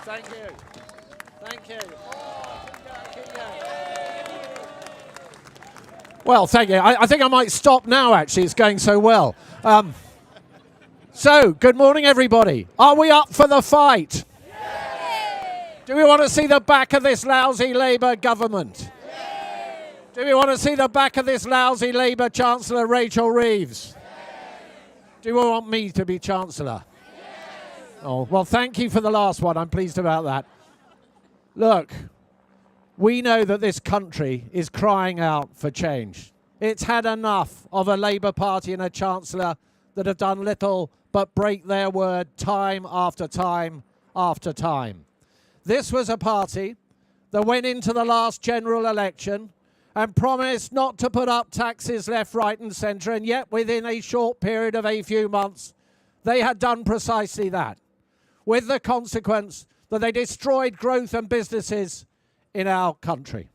Thank you. Thank you. Well, thank you. I think I might stop now, actually. It's going so well. So, good morning, everybody. Are we up for the fight? Yay! Do we want to see the back of this lousy Labour government? Yay! Do we want to see the back of this lousy Labour Chancellor, Rachel Reeves? Yes. Do we want me to be Chancellor? Yes. Oh, well, thank you for the last one. I'm pleased about that. Look, we know that this country is crying out for change. It's had enough of a Labour Party and a Chancellor that have done little but break their word time after time after time. This was a party that went into the last general election and promised not to put up taxes left, right and centre, and yet within a short period of a few months, they had done precisely that, with the consequence that they destroyed growth and businesses in our country.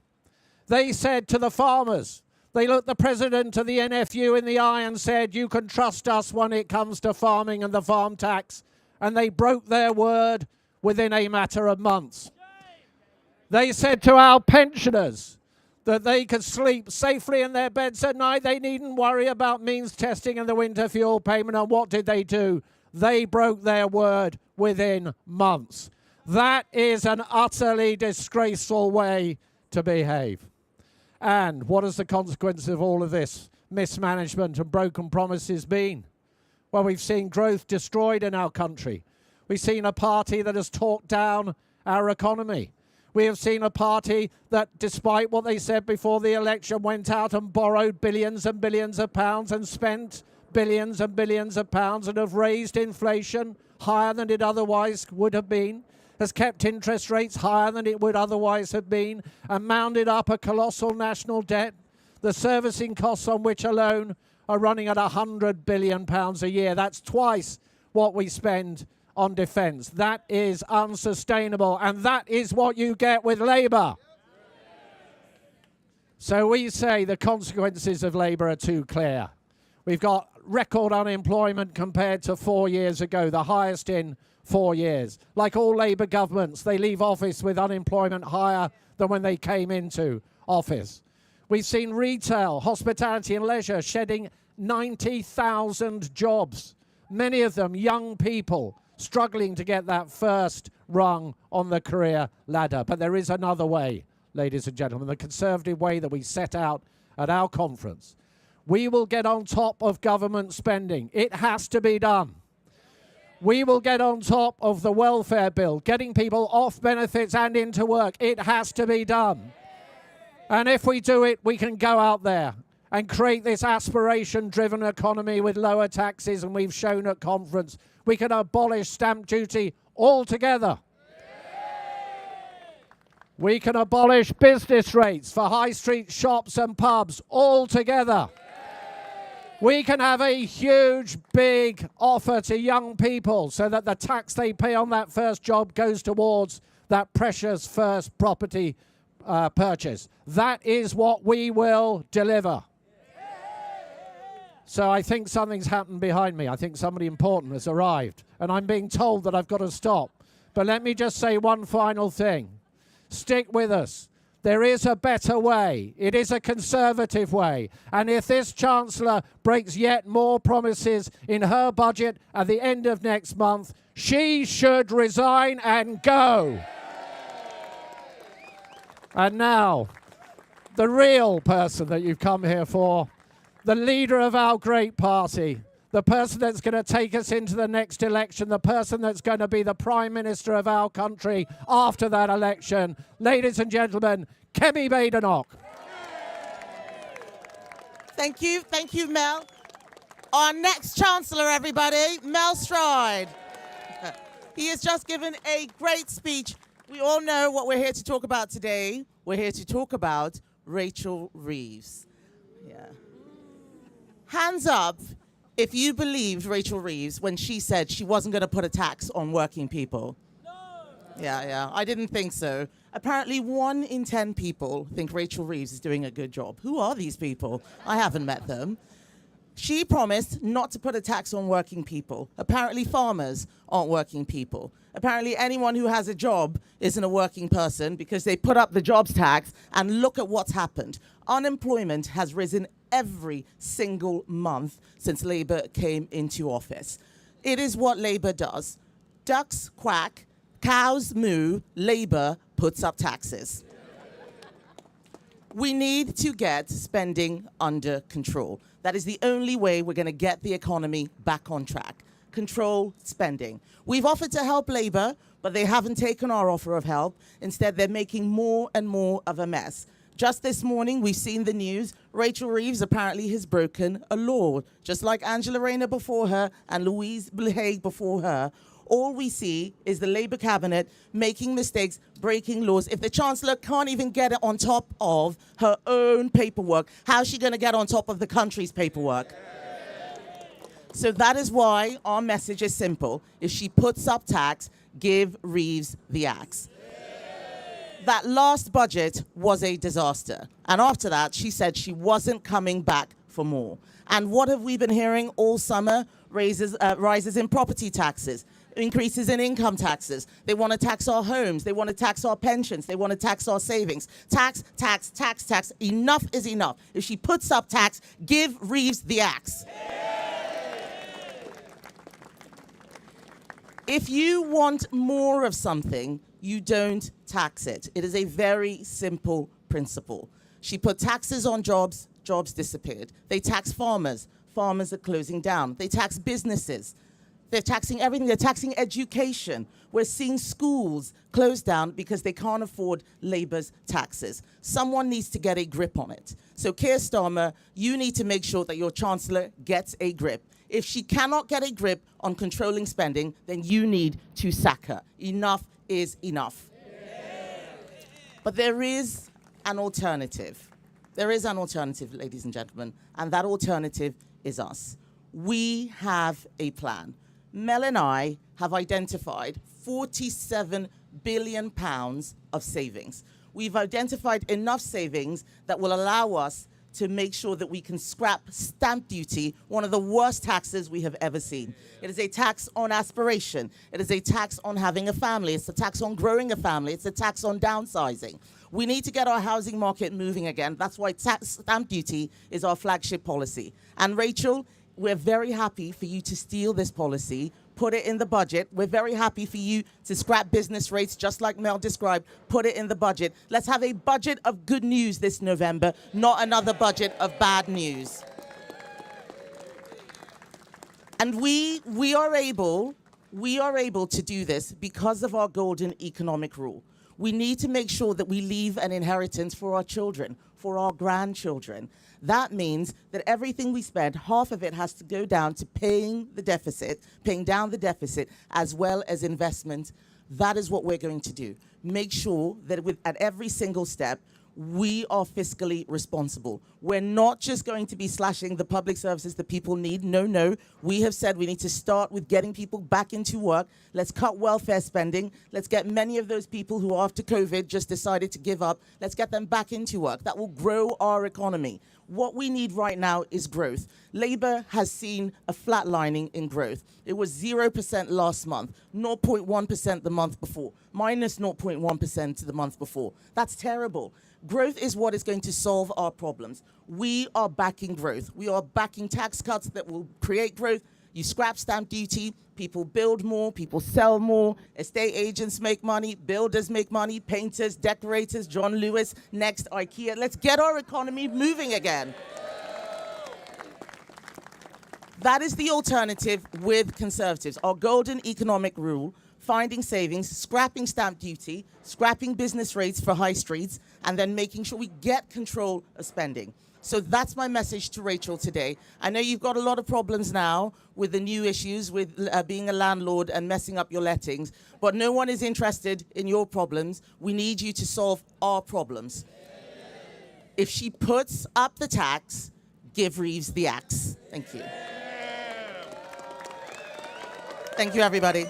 They said to the farmers, they looked the president of the NFU in the eye and said, you can trust us when it comes to farming and the farm tax. And they broke their word within a matter of months. They said to our pensioners that they could sleep safely in their beds at night. They needn't worry about means testing and the winter fuel payment. And what did they do? They broke their word within months. That is an utterly disgraceful way to behave. And what has the consequence of all of this mismanagement and broken promises been? Well, we've seen growth destroyed in our country. We've seen a party that has talked down our economy. We have seen a party that, despite what they said before the election, went out and borrowed billions and billions of pounds and spent billions and billions of pounds and have raised inflation higher than it otherwise would have been, has kept interest rates higher than it would otherwise have been, and mounted up a colossal national debt, the servicing costs on which alone are running at £100 billion a year. That's twice what we spend on defence. That is unsustainable, and that is what you get with Labour. So we say the consequences of Labour are too clear. We've got record unemployment compared to 4 years ago, the highest in 4 years. Like all Labour governments, they leave office with unemployment higher than when they came into office. We've seen retail, hospitality and leisure shedding 90,000 jobs, many of them young people struggling to get that first rung on the career ladder. But there is another way, ladies and gentlemen, the Conservative way that we set out at our conference. We will get on top of government spending. It has to be done. We will get on top of the welfare bill, getting people off benefits and into work. It has to be done. And if we do it, we can go out there and create this aspiration-driven economy with lower taxes, and we've shown at conference we can abolish stamp duty altogether. We can abolish business rates for high street shops and pubs altogether. We can have a huge, big offer to young people so that the tax they pay on that first job goes towards that precious first property purchase. That is what we will deliver. So I think something's happened behind me. I think somebody important has arrived, and I'm being told that I've got to stop. But let me just say one final thing. Stick with us. There is a better way. It is a Conservative way. And if this Chancellor breaks yet more promises in her budget at the end of next month, she should resign and go. And now, the real person that you've come here for, the leader of our great party, the person that's going to take us into the next election, the person that's going to be the Prime Minister of our country after that election. Ladies and gentlemen, Kemi Badenoch. Thank you, Mel. Our next Chancellor, everybody, Melstride. He has just given a great speech. We all know what we're here to talk about today. We're here to talk about Rachel Reeves. Yeah. Hands up if you believed Rachel Reeves when she said she wasn't going to put a tax on working people. No. Yeah, I didn't think so. Apparently 1 in 10 people think Rachel Reeves is doing a good job. Who are these people? I haven't met them. She promised not to put a tax on working people. Apparently farmers aren't working people. Apparently anyone who has a job isn't a working person because they put up the jobs tax, and look at what's happened. Unemployment has risen every single month since Labour came into office. It is what Labour does. Ducks quack, cows moo, Labour puts up taxes. We need to get spending under control. That is the only way we're going to get the economy back on track. Control spending. We've offered to help Labour, but they haven't taken our offer of help. Instead, they're making more and more of a mess. Just this morning, we've seen the news. Rachel Reeves apparently has broken a law, just like Angela Rayner before her and Louise Haigh before her. All we see is the Labour cabinet making mistakes, breaking laws. If the Chancellor can't even get it on top of her own paperwork, how's she going to get on top of the country's paperwork? So that is why our message is simple. If she puts up tax, give Reeves the axe. That last budget was a disaster. And after that, she said she wasn't coming back for more. And what have we been hearing all summer? Rises in property taxes, increases in income taxes. They want to tax our homes. They want to tax our pensions. They want to tax our savings. Tax, tax, tax, tax. Enough is enough. If she puts up tax, give Reeves the axe. If you want more of something, you don't tax it. It is a very simple principle. She put taxes on jobs, jobs disappeared. They tax farmers, farmers are closing down. They tax businesses. They're taxing everything. They're taxing education. We're seeing schools close down because they can't afford Labour's taxes. Someone needs to get a grip on it. So Keirstarmer, you need to make sure that your Chancellor gets a grip. If she cannot get a grip on controlling spending, then you need to sack her. Enough is enough. But there is an alternative. There is an alternative, ladies and gentlemen, and that alternative is us. We have a plan. Mel and I have identified £47 billion of savings. We've identified enough savings that will allow us to make sure that we can scrap stamp duty, one of the worst taxes we have ever seen. It is a tax on aspiration. It is a tax on having a family. It's a tax on growing a family. It's a tax on downsizing. We need to get our housing market moving again. That's why stamp duty is our flagship policy. And Rachel, we're very happy for you to steal this policy, put it in the budget. We're very happy for you to scrap business rates, just like Mel described, put it in the budget. Let's have a budget of good news this November, not another budget of bad news. And we are able to do this because of our golden economic rule. We need to make sure that we leave an inheritance for our children, for our grandchildren. That means that everything we spend, half of it has to go down to paying down the deficit, as well as investment. That is what we're going to do. Make sure that at every single step, we are fiscally responsible. We're not just going to be slashing the public services that people need. No, no. We have said we need to start with getting people back into work. Let's cut welfare spending. Let's get many of those people who after COVID just decided to give up. Let's get them back into work. That will grow our economy. What we need right now is growth. Labour has seen a flatlining in growth. It was 0% last month, 0.1% the month before, minus 0.1% the month before. That's terrible. Growth is what is going to solve our problems. We are backing growth. We are backing tax cuts that will create growth. You scrap stamp duty, people build more, people sell more, estate agents make money, builders make money, painters, decorators, John Lewis, next IKEA. Let's get our economy moving again. That is the alternative with Conservatives. Our golden economic rule, finding savings, scrapping stamp duty, scrapping business rates for high streets, and then making sure we get control of spending. So that's my message to Rachel today. I know you've got a lot of problems now with the new issues with being a landlord and messing up your lettings, but no one is interested in your problems. We need you to solve our problems. If she puts up the tax, give Reeves the axe. Thank you. Thank you, everybody.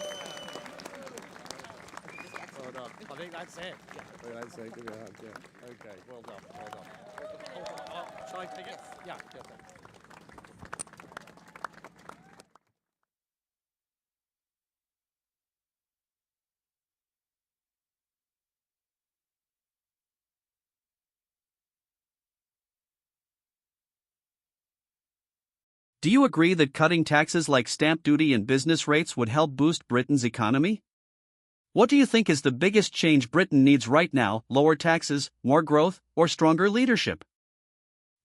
Well done. I think that's it. Yeah. I think that's it. Give me a hug. Yeah. Okay. Well done. Well done. Shall I take it? Yeah. Do you agree that cutting taxes like stamp duty and business rates would help boost Britain's economy? What do you think is the biggest change Britain needs right now, lower taxes, more growth, or stronger leadership?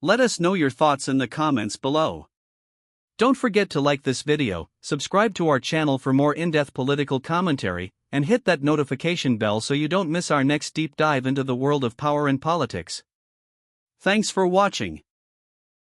Let us know your thoughts in the comments below. Don't forget to like this video, subscribe to our channel for more in-depth political commentary, and hit that notification bell so you don't miss our next deep dive into the world of power and politics. Thanks for watching.